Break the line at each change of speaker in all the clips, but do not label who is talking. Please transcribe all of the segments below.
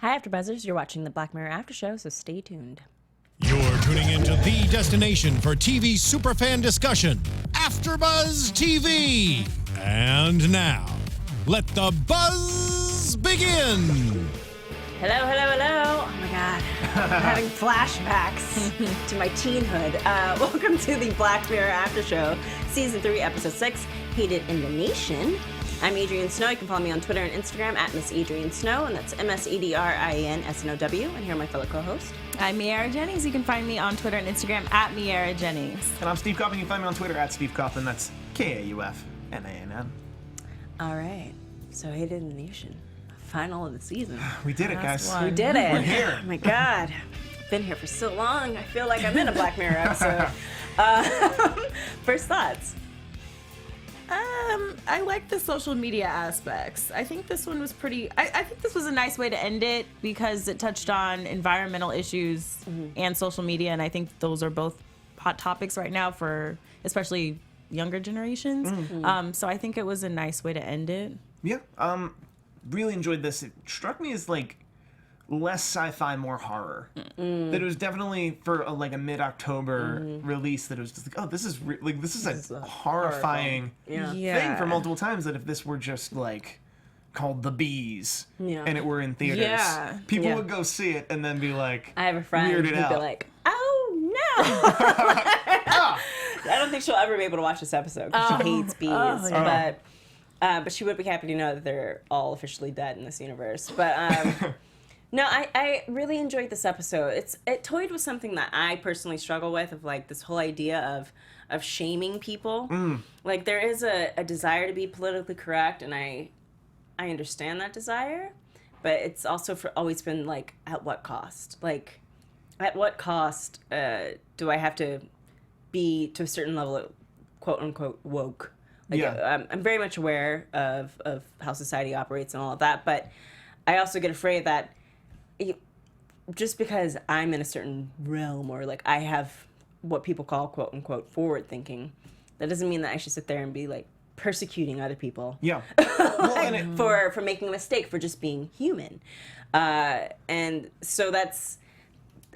Hi, AfterBuzzers. You're watching the Black Mirror After Show, so stay tuned.
You're tuning into the destination for TV superfan discussion, AfterBuzz TV. And now, let the buzz begin.
Hello, hello, hello. Oh my God. I'm having flashbacks to my teenhood. Welcome to the Black Mirror After Show, Season 3, Episode 6, Hated in the Nation. I'm Adrian Snow. You can follow me on Twitter and Instagram at Miss Adrian Snow, and that's MSEDRIANSNOW. And here are my fellow co-hosts.
I'm Miaira Jennings. You can find me on Twitter and Instagram at Miaira Jennings.
And I'm Steve Kaufmann. You can find me on Twitter at Steve Kaufmann. That's KAUFMANN.
All right. So, Hated in the Nation. Final of the season.
We did it, guys.
We did it.
We're here.
Oh my God. Been here for so long. I feel like I'm in a Black Mirror episode. First thoughts.
I like the social media aspects. I think this one was pretty... I think this was a nice way to end it because it touched on environmental issues and social media, and I think those are both hot topics right now for especially younger generations. So I think it was a nice way to end it.
Yeah. Really enjoyed this. It struck me as like less sci-fi, more horror. That it was definitely for a mid-October release. That it was just like, oh, this is this is a horrifying thing for multiple times. That if this were just like called The Bees and it were in theaters, people would go see it and then be like,
I have a friend who'd be like, oh no. I don't think she'll ever be able to watch this episode because she hates bees. But she would be happy to know that they're all officially dead in this universe. But no, I really enjoyed this episode. It toyed with something that I personally struggle with, of like this whole idea of shaming people. Like there is a desire to be politically correct, and I understand that desire, but it's also always been like, at what cost? Like, at what cost do I have to be to a certain level of quote unquote woke? Like, I'm very much aware of how society operates and all of that, but I also get afraid that just because I'm in a certain realm, or like I have what people call quote unquote forward thinking, that doesn't mean that I should sit there and be like persecuting other people.
Yeah.
For making a mistake, for just being human. And so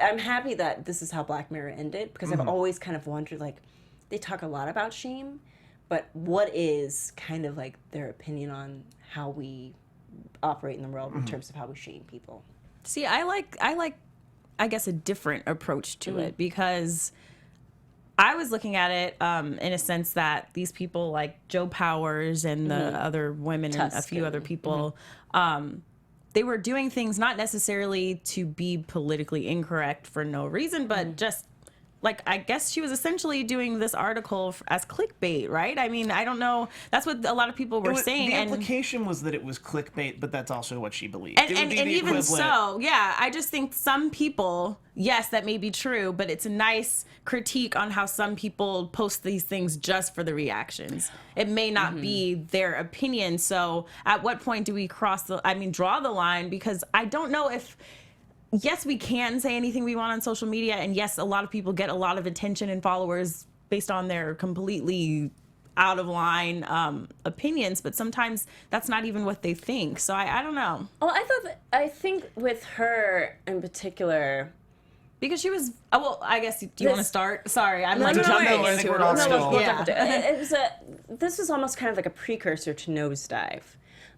I'm happy that this is how Black Mirror ended, because I've always kind of wondered, like, they talk a lot about shame, but what is kind of like their opinion on how we operate in the world in terms of how we shame people?
See, I like, I guess, a different approach to it, because I was looking at it in a sense that these people like Joe Powers and the other women
Tusk
and a few other people, they were doing things not necessarily to be politically incorrect for no reason, but just like, I guess she was essentially doing this article as clickbait, right? I mean, I don't know. That's what a lot of people were saying.
The implication was that it was clickbait, but that's also what she believed.
And even so, yeah, I just think some people, yes, that may be true, but it's a nice critique on how some people post these things just for the reactions. It may not be their opinion. So at what point do we draw the line? Because I don't know if... Yes, we can say anything we want on social media, and yes, a lot of people get a lot of attention and followers based on their completely out of line opinions, but sometimes that's not even what they think. So I don't know.
Well, I think with her in particular,
because she was, I guess, do you want to start? Sorry, I'm jumping into it.
This was almost kind of like a precursor to Nosedive.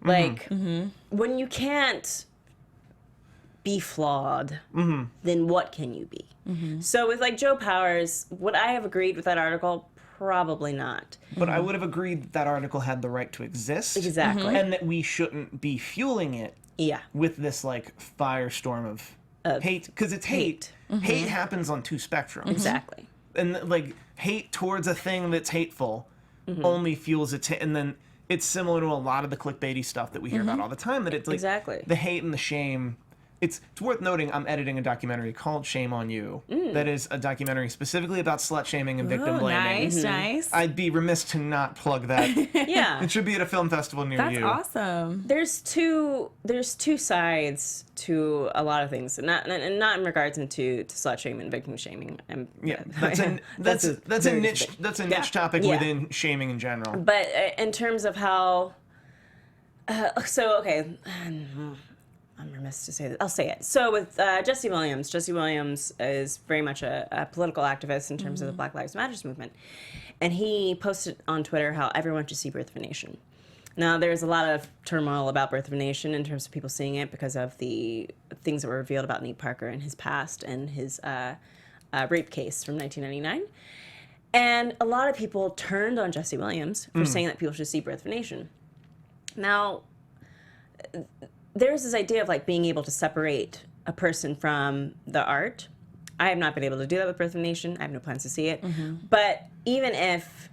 Like, when you can't be flawed, then what can you be? So with like Joe Powers, would I have agreed with that article? Probably not.
But I would have agreed that article had the right to exist.
Exactly.
And that we shouldn't be fueling it with this like firestorm of hate. Because it's hate. Hate happens on two spectrums.
Exactly.
And like hate towards a thing that's hateful only fuels it. And then it's similar to a lot of the clickbaity stuff that we hear about all the time. That it's like the hate and the shame. It's worth noting I'm editing a documentary called Shame on You. That is a documentary specifically about slut shaming and victim blaming.
Nice.
I'd be remiss to not plug that.
Yeah.
It should be at a film festival near you.
That's awesome.
There's two sides to a lot of things, and not in regards to slut shaming and victim shaming.
That's a niche topic within shaming in general.
But in terms of how, I'm remiss to say that. I'll say it. So with Jesse Williams is very much a political activist in terms of the Black Lives Matter movement. And he posted on Twitter how everyone should see Birth of a Nation. Now, there's a lot of turmoil about Birth of a Nation in terms of people seeing it because of the things that were revealed about Nate Parker and his past and his rape case from 1999. And a lot of people turned on Jesse Williams for saying that people should see Birth of a Nation. Now, there's this idea of like being able to separate a person from the art. I have not been able to do that with Birth of a Nation. I have no plans to see it. But even if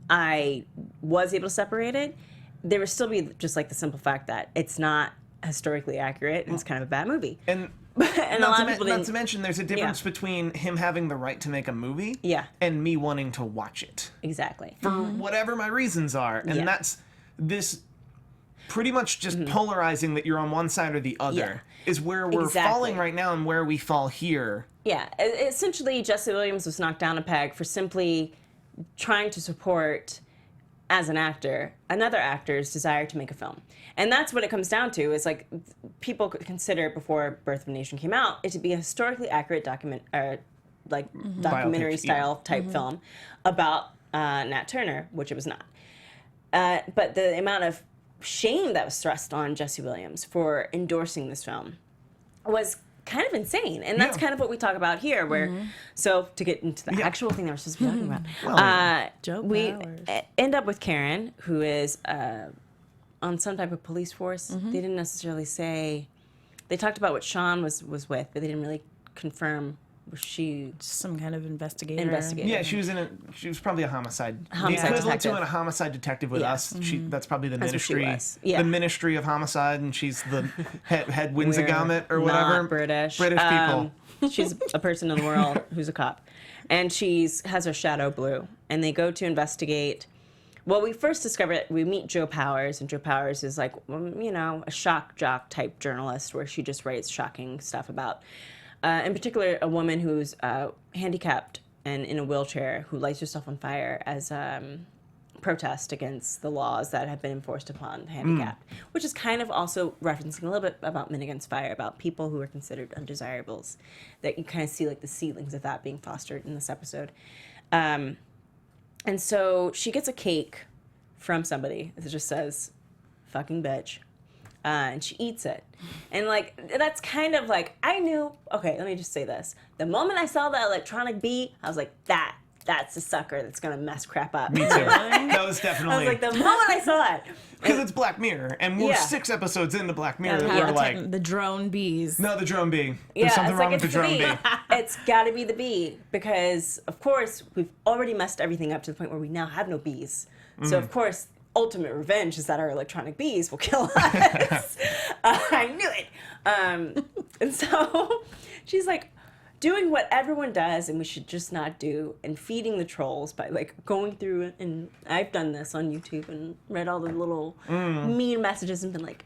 I was able to separate it, there would still be just like the simple fact that it's not historically accurate and it's kind of a bad movie.
And
a lot of people
not to mention, there's a difference between him having the right to make a movie and me wanting to watch it.
Exactly.
For whatever my reasons are. And that's this pretty much just polarizing that you're on one side or the other is where we're falling right now and where we fall here.
Yeah. Essentially, Jesse Williams was knocked down a peg for simply trying to support, as an actor, another actor's desire to make a film. And that's what it comes down to, is like people could consider before Birth of a Nation came out it to be a historically accurate documentary style type film about Nat Turner, which it was not. But the amount of shame that was thrust on Jesse Williams for endorsing this film was kind of insane. And that's kind of what we talk about here, where, so to get into the actual thing that we're supposed to be talking about, we end up with Karen, who is on some type of police force. They didn't necessarily say, they talked about what Sean was with, but they didn't really confirm. Was she
some kind of investigator?
Yeah, she was probably a homicide equivalent
detective.
to a homicide detective with us. That's probably the
That's
ministry.
what she was. Yeah.
The Ministry of Homicide, and she's the head Winsagammet or whatever.
Not British.
British people.
She's a person in the world who's a cop, and has her shadow blue. And they go to investigate. Well, we first discover it. We meet Joe Powers, and Joe Powers is like, a shock jock type journalist, where she just writes shocking stuff about. In particular, a woman who's handicapped and in a wheelchair who lights herself on fire as protest against the laws that have been enforced upon the handicapped, which is kind of also referencing a little bit about Men Against Fire, about people who are considered undesirables, that you kind of see like the seedlings of that being fostered in this episode. And so she gets a cake from somebody that just says, fucking bitch. And she eats it. And, like, that's kind of like, I knew, okay, let me just say this. The moment I saw the electronic bee, I was like, that's the sucker that's going to mess crap up.
Me too. That was definitely.
I was like, the moment I saw it.
Because it's Black Mirror, and we're 6 episodes into Black Mirror that we're like...
The drone bees.
No, the drone bee. There's something wrong with the drone bee.
It's got to be the bee, because, of course, we've already messed everything up to the point where we now have no bees. So, of course... ultimate revenge is that our electronic bees will kill us. I knew it. And so she's like doing what everyone does and we should just not do, and feeding the trolls by like going through it. And I've done this on YouTube and read all the little mean messages and been like,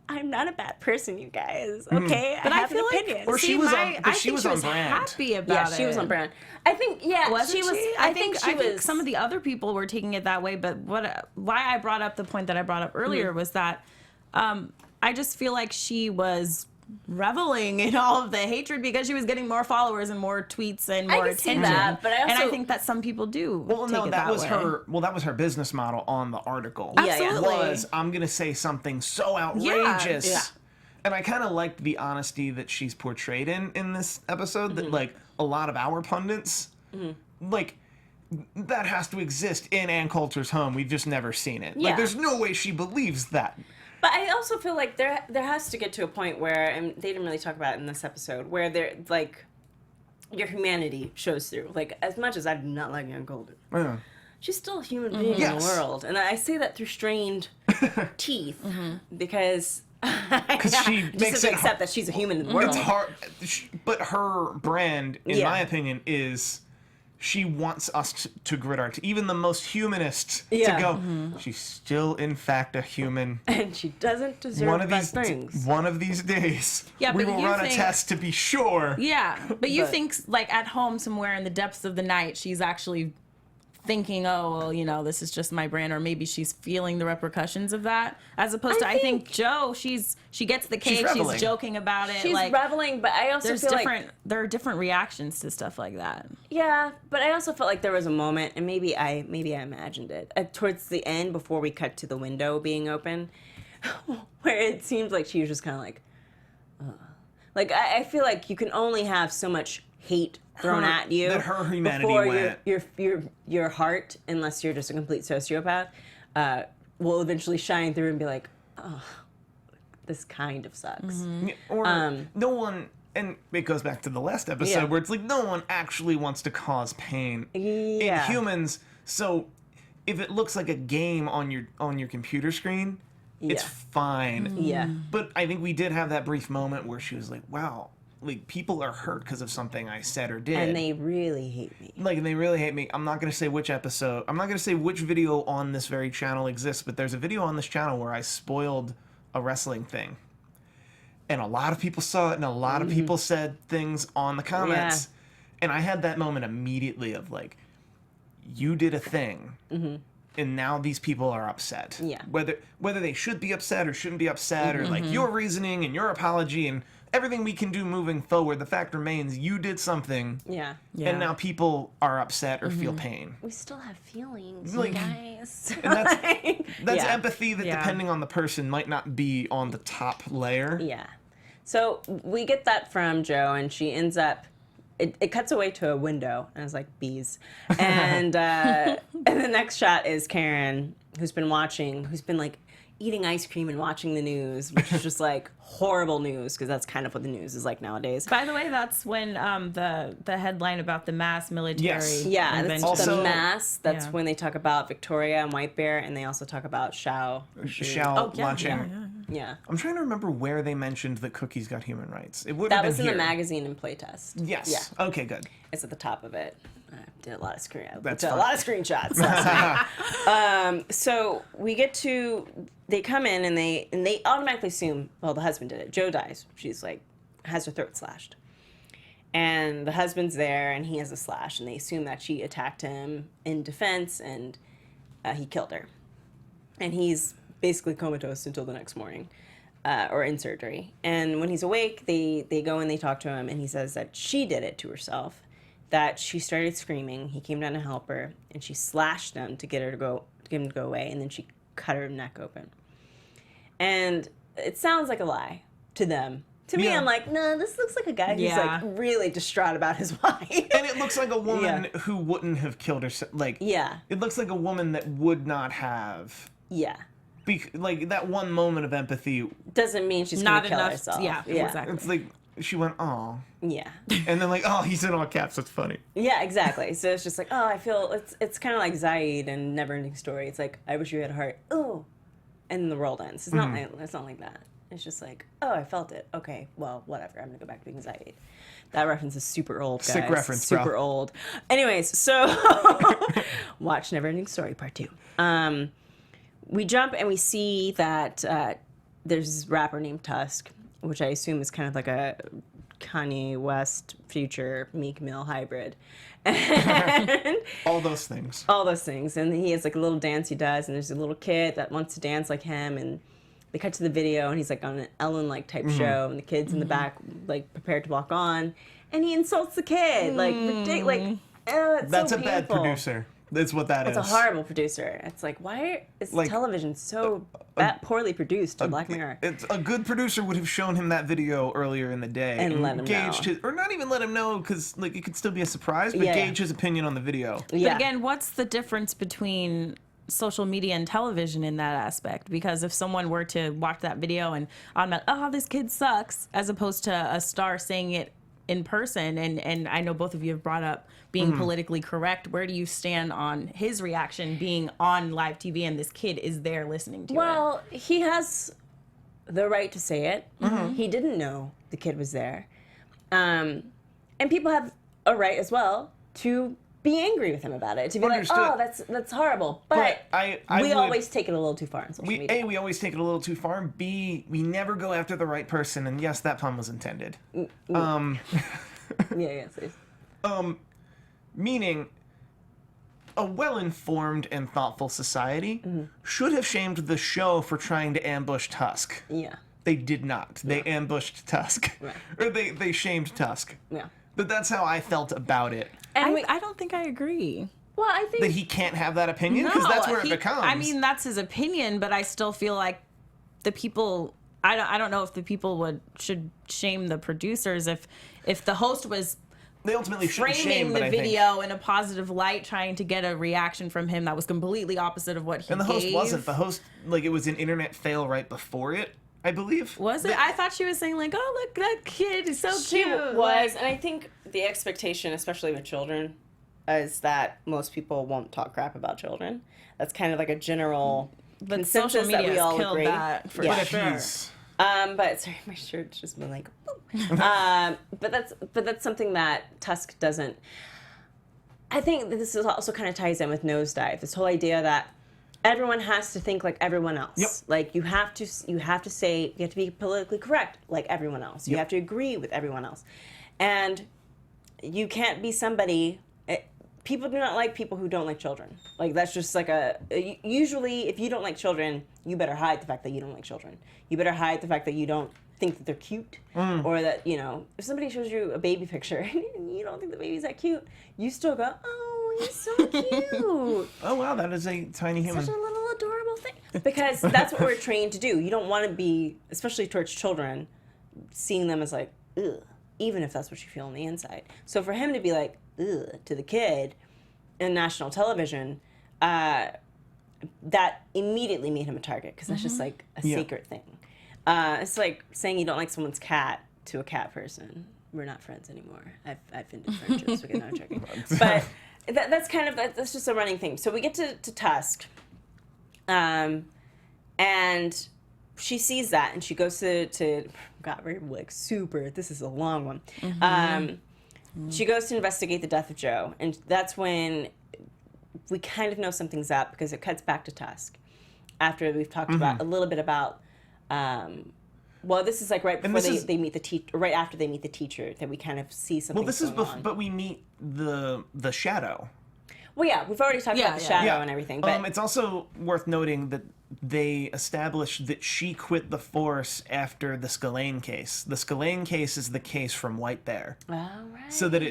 I'm not a bad person, you guys. Okay,
but
I have
feel
an opinion.
like,
Or she was on, but she was on brand.
Happy about it.
She was on brand. I think,
Wasn't
she was.
she?
I think she was.
Some of the other people were taking it that way, but why I brought up the point that I brought up earlier was that I just feel like she was reveling in all of the hatred because she was getting more followers and more tweets and more attention.
That, but
I think that some people do.
Well, no, that was
way.
her. Well, that was her business model on the article.
Absolutely.
Was I'm gonna say something so outrageous. Yeah. And I kind of liked the honesty that she's portrayed in this episode. That like a lot of our pundits, like that has to exist in Ann Coulter's home. We've just never seen it.
Yeah.
Like there's no way she believes that.
But I also feel like there has to get to a point where, and they didn't really talk about it in this episode, where they're like your humanity shows through. Like, as much as I do not like Ann Coulter, she's still a human being in the world, and I say that through strained teeth because
she makes it
accept that she's a human in the world.
It's hard, but her brand, in my opinion, is she wants us to grit our teeth. Even the most humanist to go, she's still, in fact, a human.
And she doesn't deserve bad things.
One of these days, we will run a test to be sure.
Yeah, but you think, like, at home somewhere in the depths of the night, she's actually thinking, oh, well, you know, this is just my brand, or maybe she's feeling the repercussions of that, as opposed to I think Jo, she gets the cake, she's joking about it,
she's
like
reveling, but I also feel like
there are different reactions to stuff like that.
Yeah, but I also felt like there was a moment, and maybe I imagined it towards the end before we cut to the window being open, where it seems like she was just kind of like, like I feel like you can only have so much hate thrown at you
that her humanity
before
went.
your heart, unless you're just a complete sociopath, will eventually shine through and be like, oh, this kind of sucks.
Yeah, or no one, and it goes back to the last episode where it's like no one actually wants to cause pain in humans. So if it looks like a game on your computer screen, it's fine.
Yeah.
But I think we did have that brief moment where she was like, wow, like people are hurt because of something I said or did.
And they really hate me.
Like, they really hate me. I'm not going to say which episode. I'm not going to say which video on this very channel exists, but there's a video on this channel where I spoiled a wrestling thing. And a lot of people saw it, and a lot of people said things on the comments. Yeah. And I had that moment immediately of like, you did a thing. And now these people are upset.
Yeah.
Whether they should be upset or shouldn't be upset, or like your reasoning and your apology and everything we can do moving forward, the fact remains you did something.
Yeah.
And now people are upset or feel pain.
We still have feelings,
Like,
guys.
And that's empathy that, depending on the person, might not be on the top layer.
Yeah. So we get that from Jo, and she ends up. It cuts away to a window, and it's like bees. And and the next shot is Karen, who's been like eating ice cream and watching the news, which is just like horrible news, because that's kind of what the news is like nowadays.
By the way, that's when the headline about the mass military.
Yeah, that's
Also,
the mass. That's when they talk about Victoria and White Bear, and they also talk about Xiao launching. Yeah.
I'm trying to remember where they mentioned that cookies got human rights. It would
that
have been
was in
here.
the magazine and playtest.
Yes.
Yeah.
Okay, good.
It's at the top of it. I did a lot of screenshots. So we get to, they come in and they automatically assume, well, the husband did it. Jo dies. She's like, has her throat slashed. And the husband's there and he has a slash, and they assume that she attacked him in defense and he killed her. And he's basically comatose until the next morning, or in surgery. And when he's awake, they go and they talk to him, and he says that she did it to herself, that she started screaming. He came down to help her, and she slashed him to get him to go away, and then she cut her neck open. And it sounds like a lie to them. To me, I'm like, no, this looks like a guy who's like really distraught about his wife.
And it looks like a woman who wouldn't have killed herself. Like, it looks like a woman that would not have.
Yeah.
Like, that one moment of empathy
doesn't mean she's
not
gonna kill
enough.
herself.
Yeah, exactly.
It's like she went, oh.
Yeah.
And then like, oh, he's in all caps. That's funny.
Yeah, exactly. So it's just like, oh, I feel it's kind of like Zaid and Never Ending Story. It's like, I wish you had a heart. Oh, and the world ends. It's not like that. It's just like, oh, I felt it. Okay, well, whatever. I'm gonna go back to being Zaid. That reference is super old, guys.
Sick reference,
super
bro.
old. Anyways, so watch Never Ending Story Part 2. We jump and we see that there's this rapper named Tusk, which I assume is kind of like a Kanye West future Meek Mill hybrid. And
all those things.
And he has like a little dance he does, and there's a little kid that wants to dance like him, and they cut to the video, and he's like on an Ellen-like type show, and the kid's in the back like prepared to walk on, and he insults the kid
That's
so
a bad producer. That's what that is.
It's a horrible producer. It's like, why is television so poorly produced to Black Mirror?
It's a good producer would have shown him that video earlier in the day
and let him know.
Or not even let him know, because like it could still be a surprise, but gauge his opinion on the video.
Yeah. But again, what's the difference between social media and television in that aspect? Because if someone were to watch that video and oh, this kid sucks, as opposed to a star saying it in person, and I know both of you have brought up being politically correct, where do you stand on his reaction being on live TV and this kid is there listening to it?
Well, he has the right to say it. He didn't know the kid was there. And people have a right as well to be angry with him about it, to be
Understood.
like, oh, that's horrible. But we always take it a little too far on social media.
A, we always take it a little too far. B, we never go after the right person. And yes, that pun was intended.
Yes.
Meaning, a well-informed and thoughtful society should have shamed the show for trying to ambush Tusk.
Yeah.
They did not. They ambushed Tusk.
Right.
Or they shamed Tusk.
Yeah.
But that's how I felt about it.
And
I don't think I agree.
well, I think
That he can't have that opinion? Because that's where it becomes.
I mean, that's his opinion, but I still feel like the people. I don't know if the people should shame the producers if the host was
they ultimately shouldn't
framing
shame,
the
but I think.
video in a positive light, trying to get a reaction from him that was completely opposite of what he
And the host
gave.
wasn't. The host, like, it was an internet fail right before it, I believe.
Was it? I thought she was saying like, "Oh, look, that kid is so
she
cute."
was, and I think the expectation, especially with children, is that most people won't talk crap about children. That's kind of like a general
But
consensus
social media
that we
has
all
killed
agree.
that for
Yeah.
But if
sure.
he's...
But sorry, my shirt's just been like, but that's something that Tusk doesn't. I think that this is also kind of ties in with Nosedive. This whole idea that everyone has to think like everyone else.
Yep.
Like you have to be politically correct like everyone else. You
Yep.
have to agree with everyone else, and you can't be somebody. People do not like people who don't like children. Like that's just like usually if you don't like children, you better hide the fact that you don't like children. You better hide the fact that you don't think that they're cute, or that if somebody shows you a baby picture and you don't think the baby's that cute, you still go, oh, he's so cute.
Oh, wow, that is a tiny human.
Such a little adorable thing. Because that's what we're trained to do. You don't want to be, especially towards children, seeing them as like, ugh, even if that's what you feel on the inside. So for him to be like, ugh, to the kid in national television, that immediately made him a target because that's just like a sacred thing. It's like saying you don't like someone's cat to a cat person. We're not friends anymore. I've ended friendships. Okay, no, I'm joking. But that's just a running thing. So we get to Tusk, and she sees that, and she goes to God, we're like super. This is a long one. She goes to investigate the death of Joe, and that's when we kind of know something's up because it cuts back to Tusk after we've talked about a little bit about. Well, this is like right before they meet the teacher, right after they meet the teacher, that we kind of see something.
Well, this is but we meet the shadow.
Well, yeah, we've already talked about the shadow and everything, but
it's also worth noting that they established that she quit the force after the Scalane case. The Scalane case is the case from White Bear.
oh, right.
So that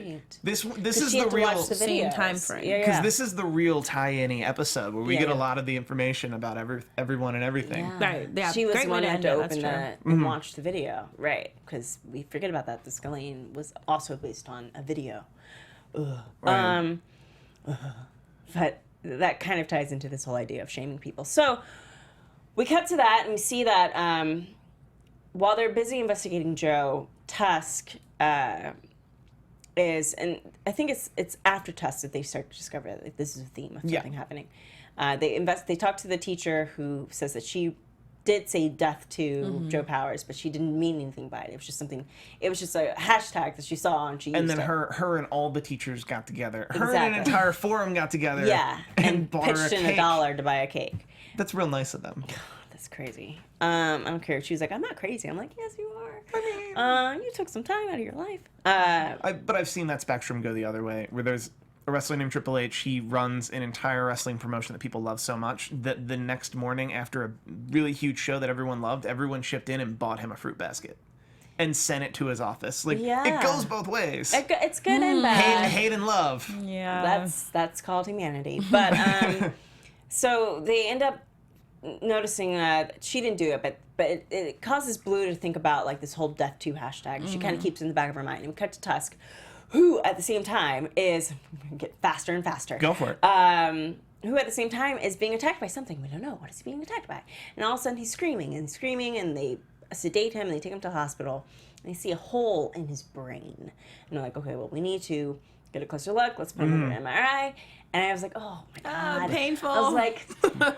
this is
She had
the
to
real
watch the
same
videos.
time frame.
because this is the real tie-in episode where we
Yeah,
get
yeah.
a lot of the information about everyone and everything.
Yeah.
Right, yeah,
She was
great
the
way
one
to
that had
end
to
it,
open
that's
the and watch the video, right? Because we forget about that. The Scalane was also based on a video.
Right.
But that kind of ties into this whole idea of shaming people. So we cut to that, and we see that while they're busy investigating Joe, Tusk is, and I think it's after Tusk that they start to discover that like, this is a theme of something happening. They talk to the teacher who says that she did say death to Joe Powers, but she didn't mean anything by it. It was just something. It was just a hashtag that she saw and she used
And then
it.
her and all the teachers got together. Her and
Exactly.
an entire forum got together.
Yeah, and
bought her
pitched
a
in
cake.
$1 to buy a cake.
That's real nice of them.
That's crazy. I don't care. She was like, I'm not crazy. I'm like, yes, you are. You took some time out of your life.
But I've seen that spectrum go the other way, where there's a wrestler named Triple H. He runs an entire wrestling promotion that people love so much that the next morning after a really huge show that everyone loved, everyone shipped in and bought him a fruit basket and sent it to his office. Like,
Yeah.
it goes both ways.
It's good and bad.
Hate and love.
Yeah.
That's called humanity. But so they end up noticing that she didn't do it, but it causes Blue to think about like this whole Death 2 hashtag. She kind of keeps it in the back of her mind. And we cut to Tusk, who at the same time is get faster and faster.
Go for it.
Who at the same time is being attacked by something. We don't know what is he being attacked by. And all of a sudden he's screaming, and they sedate him and they take him to the hospital. And they see a hole in his brain. And they're like, okay, well, we need to get a closer look. Let's put him under an MRI. And I was like, oh my God.
Painful.
I was like,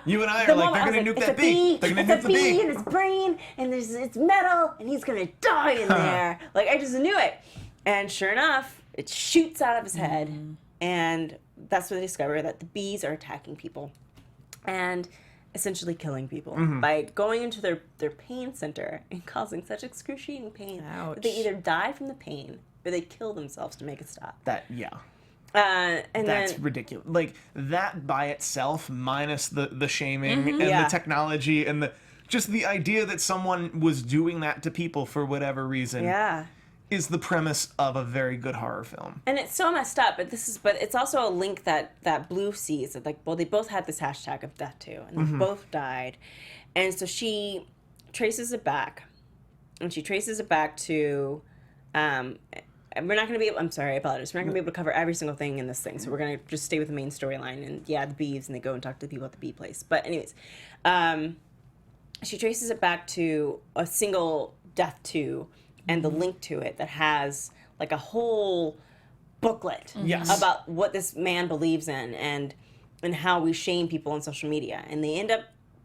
You and I are like, they're going to nuke that bee. They're going to nuke the bee.
in his brain, and it's metal, and he's going to die in there. Like, I just knew it. And sure enough, it shoots out of his head. And that's when they discover that the bees are attacking people and essentially killing people by going into their pain center and causing such excruciating pain that they
Ouch.
either die from the pain or they kill themselves to make it stop. And
That's
then
ridiculous. Like, that by itself, minus the shaming and the technology and just the idea that someone was doing that to people for whatever reason is the premise of a very good horror film.
And it's so messed up, but it's also a link that Blue sees. That, like, well, they both had this hashtag of death too, and they both died. And so she traces it back. And she traces it back to and we're not going to be able, I'm sorry, I apologize. We're not going to be able to cover every single thing in this thing. So we're going to just stay with the main storyline. And the bees, and they go and talk to the people at the bee place. But anyways, she traces it back to a single death too, and the link to it that has like a whole booklet about what this man believes in and how we shame people on social media. And they end up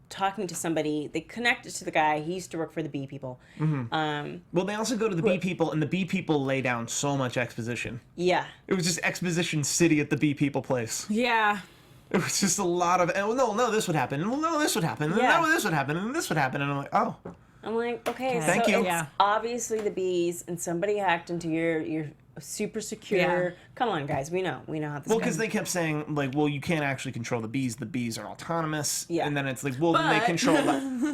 talking to somebody. They connected to the guy. He used to work for the bee people.
Well, they also go to the bee people, and the bee people lay down so much exposition.
Yeah.
It was just exposition city at the bee people place.
Yeah.
It was just a lot of, oh, no, this would happen. Well, no, this would happen. And no, this would happen. And this would happen. And I'm like, oh.
I'm like, okay,
Thank
so
you.
it's obviously the bees, and somebody hacked into your super secure.
Yeah.
Come on, guys, we know how this.
Well, because they kept saying, like, well, you can't actually control the bees. The bees are autonomous.
Yeah.
And then it's like, well, then they control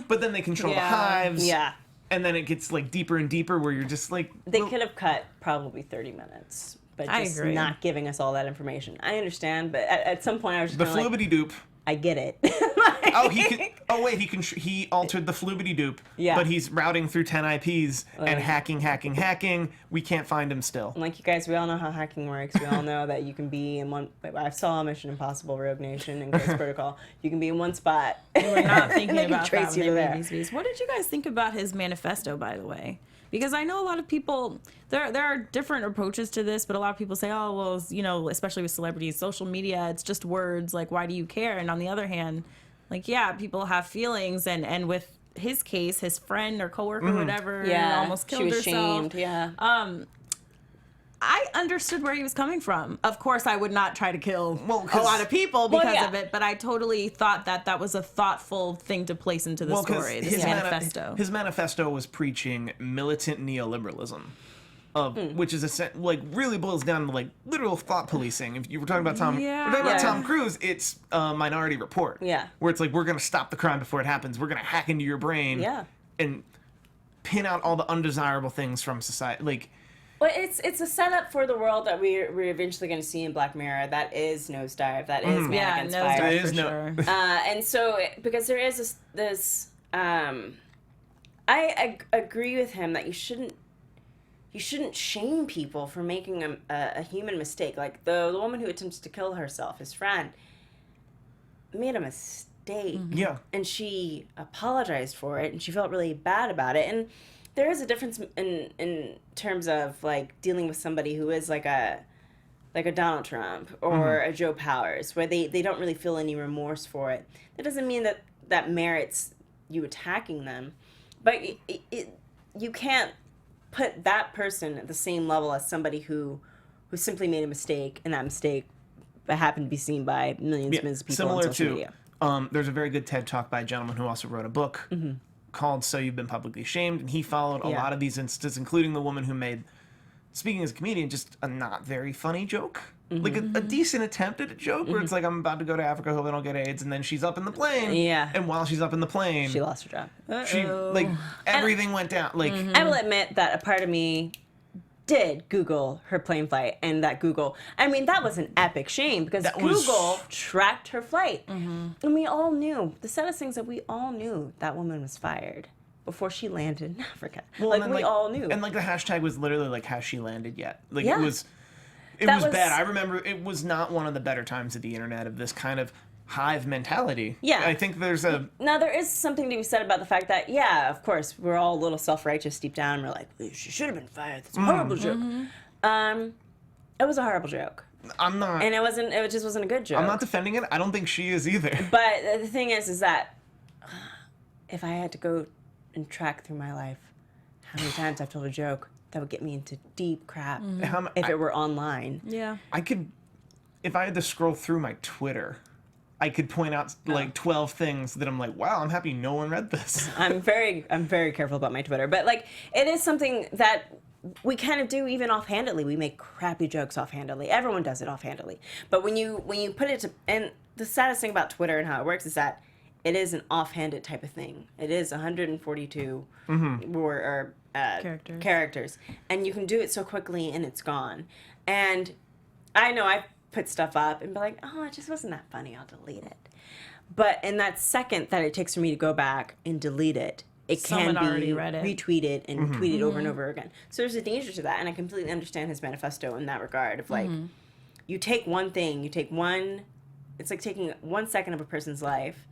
but then they control the hives.
Yeah.
And then it gets, like, deeper and deeper where you're just like...
They could have cut probably 30 minutes, but just not giving us all that information. I understand, but at some point I was just
the
kind of
floobity doop.
I get it.
He altered the floobity doop.
Yeah.
But he's routing through 10 IPs and hacking. We can't find him still.
Like, you guys, we all know how hacking works. We all know that you can be in one. I saw Mission Impossible: Rogue Nation and Ghost Protocol. You can be in one spot.
We're not thinking
and
about
trace
that
you
when they
there.
made these movies. What did you guys think about his manifesto, by the way? Because I know a lot of people, there are different approaches to this, but a lot of people say, oh, well, you know, especially with celebrities, social media, it's just words. Like, why do you care? And on the other hand, like, yeah, people have feelings. And with his case, his friend or coworker or whatever almost killed herself.
She was shamed,
I understood where he was coming from. Of course, I would not try to kill a lot of people because of it, but I totally thought that was a thoughtful thing to place into the story, this manifesto.
His manifesto was preaching militant neoliberalism, which is like really boils down to like literal thought policing. If you were talking about Tom Cruise, it's Minority Report.
Yeah.
Where it's like, we're going to stop the crime before it happens. We're going to hack into your brain. And pin out all the undesirable things from society. Like,
well, it's a setup for the world that we're eventually going to see in Black Mirror. That is Nosedive. That is Man Against Fire.
Nosedive for sure.
And so, because there is this I agree with him that you shouldn't shame people for making a human mistake. Like the woman who attempts to kill herself, his friend, made a mistake.
Yeah.
And she apologized for it, and she felt really bad about it. And there is a difference in terms of like dealing with somebody who is like a Donald Trump or a Joe Powers, where they don't really feel any remorse for it. That doesn't mean that merits you attacking them, but you can't put that person at the same level as somebody who simply made a mistake, and that mistake happened to be seen by millions of people on social media.
There's a very good TED Talk by a gentleman who also wrote a book called So You've Been Publicly Shamed, and he followed a lot of these instances, including the woman who made, speaking as a comedian, just a not very funny joke. Like a decent attempt at a joke where it's like, I'm about to go to Africa, hoping I'll get AIDS, and then she's up in the plane.
Yeah.
And while she's up in the plane,
she lost her job.
She, like, everything went down. Like,
I will admit that a part of me did Google her plane flight, and that was an epic shame, because Google tracked her flight. And we all knew, the saddest things that we all knew, that woman was fired before she landed in Africa. Well, we all knew.
And like the hashtag was literally like, has she landed yet? Like it was bad. I remember it was not one of the better times of the internet of this kind of hive mentality.
Yeah.
I think now
there is something to be said about the fact that, of course, we're all a little self-righteous deep down. We're like, she should have been fired. That's a horrible joke. It was a horrible joke.
I'm not.
And it just wasn't a good joke.
I'm not defending it. I don't think she is either.
But the thing is that if I had to go and track through my life how many times I've told a joke, that would get me into deep crap if it were online.
Yeah.
I could, if I had to scroll through my Twitter, I could point out like 12 things that I'm like, wow, I'm happy no one read this.
I'm very careful about my Twitter, but like it is something that we kind of do even offhandedly. We make crappy jokes offhandedly. Everyone does it offhandedly. But when you put it to, and the saddest thing about Twitter and how it works is that it is an offhanded type of thing. It is 142 characters, and you can do it so quickly, and it's gone. And I know I put stuff up and be like, oh, it just wasn't that funny. I'll delete it. But in that second that it takes for me to go back and delete it, it can be retweeted and tweeted over and over again. So there's a danger to that, and I completely understand his manifesto in that regard of like, you take one thing, it's like taking 1 second of a person's life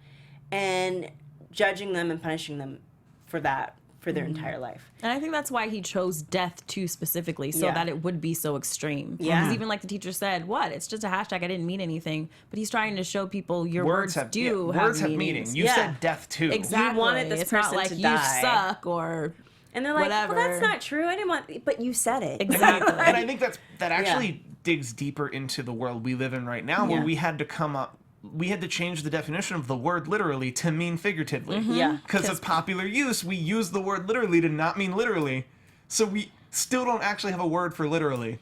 and judging them and punishing them for that for their entire life.
And I think that's why he chose death too specifically, so that it would be so extreme. Yeah. Because even like the teacher said, it's just a hashtag, I didn't mean anything. But he's trying to show people your words have meaning.
You said death too.
Exactly.
You wanted this person
not like
to
you
die.
suck or
and they're like,
whatever.
well, that's not true. I didn't want, but you said it.
Exactly.
And I think that actually digs deeper into the world we live in right now, where we had to change the definition of the word literally to mean figuratively.
Yeah.
Because of popular use, we use the word literally to not mean literally. So we still don't actually have a word for literally.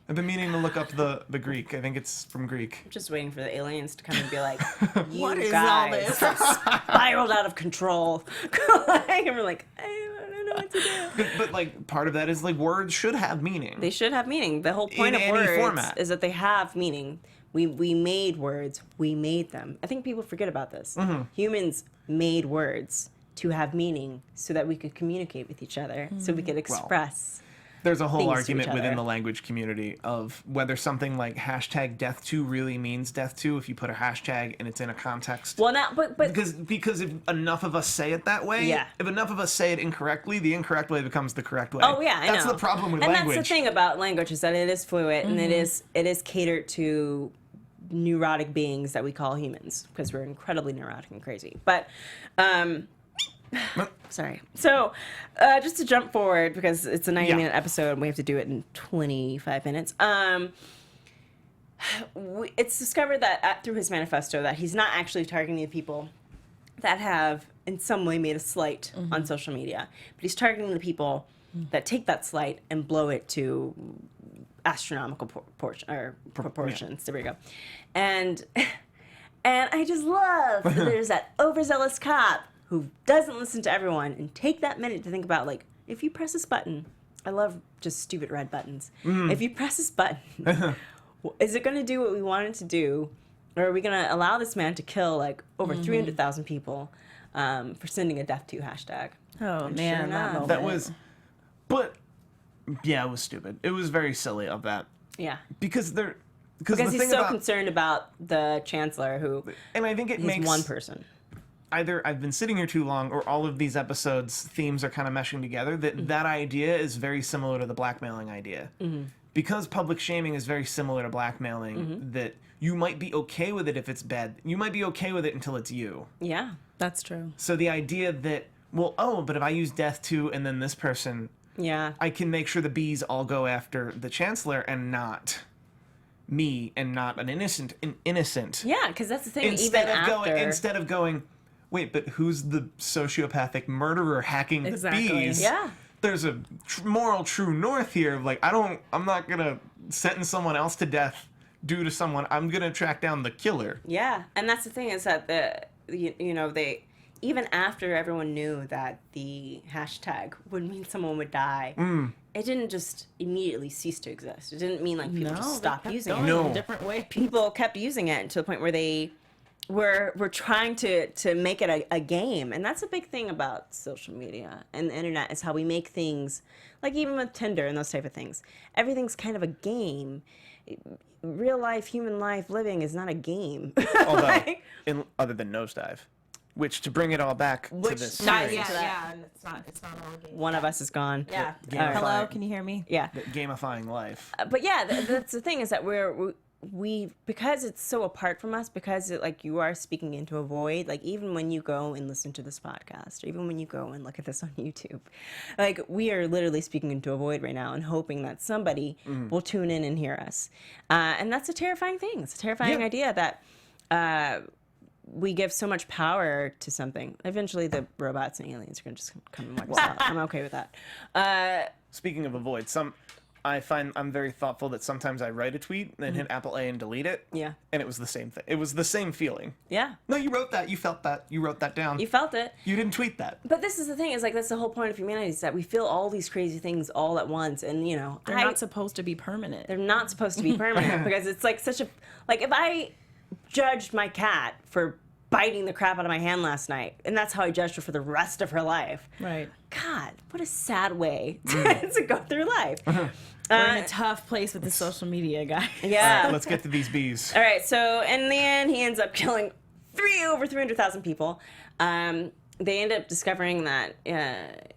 I've been meaning to look up the Greek. I think it's from Greek.
I'm just waiting for the aliens to come and be like, you
What is
guys
all this?
have spiraled out of control. And we're like, I don't know what to do.
But like part of that is like words should have meaning.
They should have meaning. The whole point
In
of
any
words
format.
is that they have meaning. We made words. We made them. I think people forget about this. Humans made words to have meaning so that we could communicate with each other, so we could express.
There's a whole
things to
argument
each
within
other.
the language community of whether something like hashtag death to really means death to if you put a hashtag and it's in a context.
Well, not but
Because if enough of us say it that way, if enough of us say it incorrectly, the incorrect way becomes the correct way.
Oh yeah, I know.
That's the problem with
and
language.
And that's the thing about language is that it is fluid and it is catered to neurotic beings that we call humans because we're incredibly neurotic and crazy. But sorry. So just to jump forward because it's a 90-minute episode and we have to do it in 25 minutes. It's discovered that through his manifesto that he's not actually targeting the people that have in some way made a slight on social media, but he's targeting the people that take that slight and blow it to astronomical proportions. There we go. And I just love that there's that overzealous cop who doesn't listen to everyone and take that minute to think about, like, if you press this button, I love just stupid red buttons. If you press this button, is it going to do what we want it to do? Or are we going to allow this man to kill, like, over 300,000 people for sending a death to hashtag?
Oh,
And
man,
sure
that
enough,
moment.
That was, but yeah, it was stupid. It was very silly of that
Yeah.
because the
Because he's
thing
so
about,
concerned about the chancellor who
and I think it
is
makes
one person.
either I've been sitting here too long or all of these episodes themes are kind of meshing together that idea is very similar to the blackmailing idea. Because public shaming is very similar to blackmailing, that you might be okay with it if it's bad. You might be okay with it until it's you.
Yeah.
That's true.
So the idea that, well, but if I use death to and then this person,
Yeah.
I can make sure the bees all go after the chancellor and not me and not an innocent.
Yeah, because that's the thing.
Instead of going, wait, but who's the sociopathic murderer hacking the bees?
Yeah.
There's a moral true north here. Like, I'm not gonna sentence someone else to death due to someone. I'm gonna track down the killer.
Yeah, and that's the thing is that they even after everyone knew that the hashtag would mean someone would die, it didn't just immediately cease to exist. It didn't mean like people just stopped using it.
No.
In a different way.
People kept using it to the point where they were trying to make it a game. And that's a big thing about social media and the internet is how we make things, like even with Tinder and those type of things. Everything's kind of a game. Real life, human life, living is not a game.
Although, other than Nosedive, which to bring it all back to this
Not
series,
yet, and it's not all game.
One of us is gone.
Yeah.
Gamifying-
Hello, can you hear me?
Yeah.
gamifying life.
But yeah, that's the thing is that we because it's so apart from us, because like you are speaking into a void, like even when you go and listen to this podcast or even when you go and look at this on YouTube, like we are literally speaking into a void right now and hoping that somebody will tune in and hear us. And that's a terrifying thing. It's a terrifying idea that we give so much power to something. Eventually, the robots and aliens are going to just come and wipe us out. I'm okay with that.
Speaking of avoid, I find I'm very thoughtful that sometimes I write a tweet, then hit Apple A and delete it.
Yeah.
And it was the same thing. It was the same feeling.
Yeah.
No, you wrote that. You felt that. You wrote that down.
You felt it.
You didn't tweet that.
But this is the thing, is like, that's the whole point of humanity, is that we feel all these crazy things all at once. And, you know,
They're not supposed to be permanent.
They're not supposed to be permanent because it's like such a, like, if I judged my cat for biting the crap out of my hand last night, and that's how I judged her for the rest of her life.
Right.
God, what a sad way to go through life.
We're in a tough place with the social media, guy.
Yeah.
All right, let's get to these bees.
All right, so in the end, he ends up killing over 300,000 people. They end up discovering that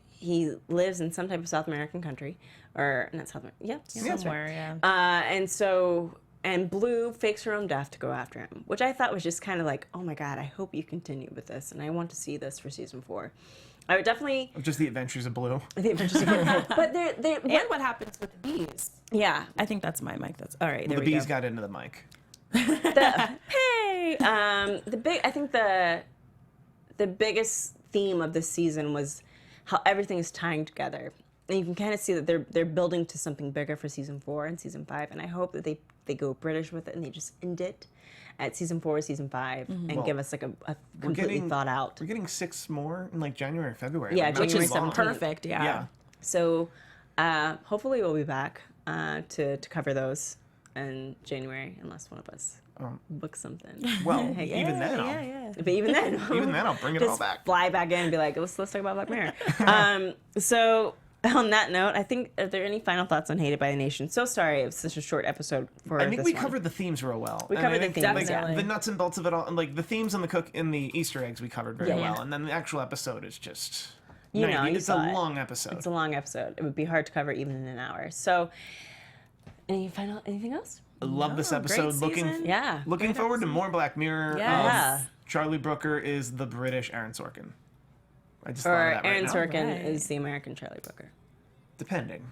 he lives in some type of South American country, or not South America. Yeah,
Somewhere, yeah.
And Blue fakes her own death to go after him, which I thought was just kind of like, oh my God, I hope you continue with this, and I want to see this for season 4. I would definitely...
Just the Adventures of Blue.
The Adventures of Blue. But
and what happens with the bees?
Yeah.
I think that's my mic. That's all right.
Well,
There
the
we
bees
go.
got into the mic.
Hey! I think the biggest theme of this season was how everything is tying together. And you can kind of see that they're building to something bigger for season 4 and season 5. And I hope that they go British with it and they just end it at season 4 or season 5 and give us like a completely thought out.
We're getting 6 more in like January, February.
Yeah,
like, not
January
too long.
17th.
Perfect. Yeah.
Yeah.
So hopefully we'll be back to cover those in January, unless one of us book something.
Well,
Hey,
even then,
Yeah.
But even then,
I'll bring it all
just
back.
fly back in and be like, let's talk about Black Mirror. So on that note, I think, are there any final thoughts on Hated by the Nation? So sorry it was such a short episode for
I think
this
we
one.
covered the themes real well.
We
And I
covered the
think,
themes,
like,
yeah.
the nuts and bolts of it all, and like the themes and the Easter eggs we covered very
Yeah.
well. And then the actual episode is just
You know, you
it's a
saw it.
long episode.
It's a long episode. It would be hard to cover even in an hour. So, anything else?
I love this episode.
great season.
Yeah.
Looking forward to more Black Mirror.
Yes.
Charlie Brooker is the British Aaron Sorkin. I just thought
Or
of that
Aaron
right now.
Sorkin
Right.
is the American Charlie Brooker.
Depending.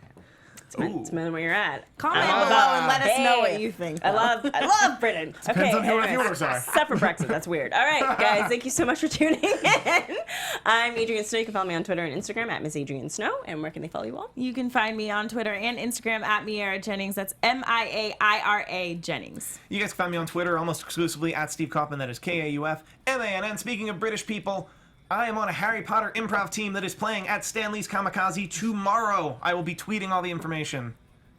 It's depending where you're at.
Comment
I'm all
below
about-
and let us know what
Hey,
you think.
I love Britain.
Depends on who our
anyways.
viewers are.
Except for Brexit. That's weird. All right, guys. Thank you so much for tuning in. I'm Adrian Snow. You can follow me on Twitter and Instagram at Miss Adrian Snow. And where can they follow you all?
You can find me on Twitter and Instagram at Miaira Jennings. That's Miaira Jennings.
You guys can find me on Twitter almost exclusively at Steve Kaufmann. That is Kaufmann. Speaking of British people, I am on a Harry Potter improv team that is playing at Stanley's Kamikaze tomorrow. I will be tweeting all the information.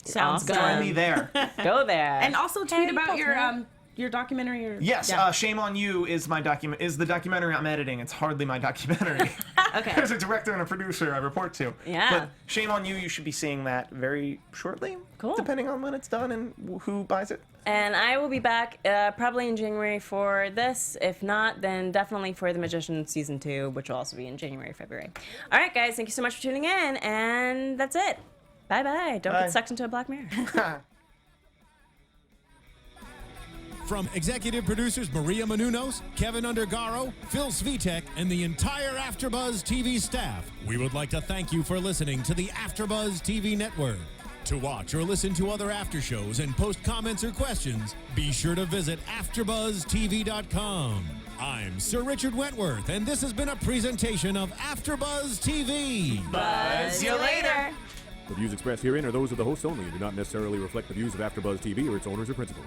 Sounds
Awesome.
Join
good.
me there.
Go there.
And also tweet about your documentary.
Yes,
Yeah.
Shame on You is the documentary I'm editing. It's hardly my documentary.
Okay.
There's a director and a producer I report to.
Yeah.
But Shame on You should be seeing that very shortly.
Cool.
Depending on when it's done and who buys it.
And I will be back probably in January for this. If not, then definitely for The Magician Season 2, which will also be in January, February. All right, guys. Thank you so much for tuning in. And that's it. Bye-bye. Don't
Bye.
get sucked into a Black Mirror.
From executive producers Maria Menounos, Kevin Undergaro, Phil Svitek, and the entire AfterBuzz TV staff, we would like to thank you for listening to the AfterBuzz TV network. To watch or listen to other after shows and post comments or questions, be sure to visit AfterBuzzTV.com. I'm Sir Richard Wentworth, and this has been a presentation of AfterBuzz TV.
See you later.
The views expressed herein are those of the hosts only and do not necessarily reflect the views of AfterBuzz TV or its owners or principals.